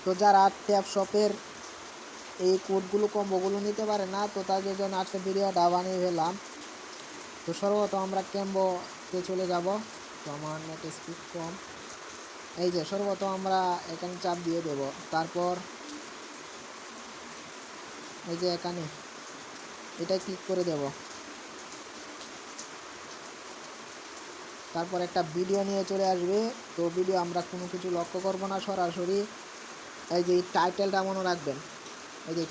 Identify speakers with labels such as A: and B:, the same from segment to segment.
A: তো যারা ট্যাব শপের এই কোডগুলো কম্বোগুলো নিতে পারে না, তো তাদের জন্য আজকে ভিডিওটা বানিয়ে ফেললাম। তো সর্বপ্রথম আমরা ক্যাম্বোতে চলে যাব। তো আমার নেট স্পিড কম। এই যে সর্বপ্রথম আমরা এখানে চাপ দিয়ে দেব, তারপর এই যে এখানে এটা ক্লিক করে দেব। তারপর একটা ভিডিও নিয়ে চলে আসবে। তো ভিডিও আমরা কোনো কিছু লক্ষ্য করব না, সরাসরি এই যে টাইটেলটা মনে রাখবেন। এই যে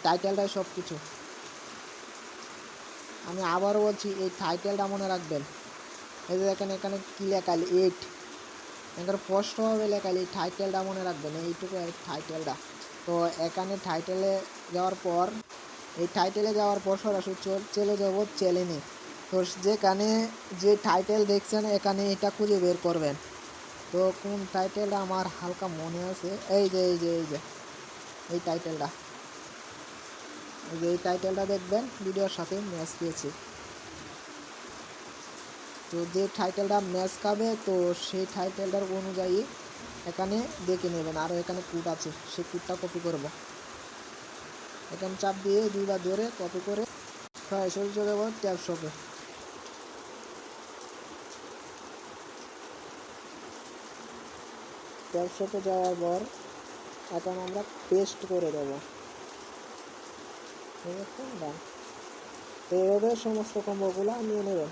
A: টাইটেলটাই সব কিছু। আমি আবারও বলছি, এই টাইটেলটা মনে রাখবেন। এই যে দেখেন এখানে কী লেখালি 8 এখানে স্পষ্টভাবে লেখালি, এই টাইটেলটা মনে রাখবেন, এইটুকু টাইটেলটা। তো এখানে টাইটেলে যাওয়ার পর সরাসরি চলে যাব চ্যানেলে। তো যেখানে যে টাইটেল দেখছেন এখানে এটা খুঁজে বের করবেন। তো কোন টাইটেলটা আমার হালকা মনে আছে, এই যে এই টাইটেলটা দেখবেন, ভিডিওর সাথে ম্যাচ খেয়েছে। তো যে টাইটেলটা ম্যাচ খাবে তো সেই টাইটেলটার অনুযায়ী এখানে দেখে নেবেন। আর এখানে কোড আছে, সেই কোডটা কপি করব। এখানে চাপ দিয়ে দুইবার ধরে কপি করে সরাসরি চলে যাব ট্যাব শপে। ট্যাব শপে যাওয়ার পর এখন আমরা পেস্ট করে দেব। ঠিক আছে, তো এইভাবে সমস্ত কম্বোগুলো নিয়ে নেবেন।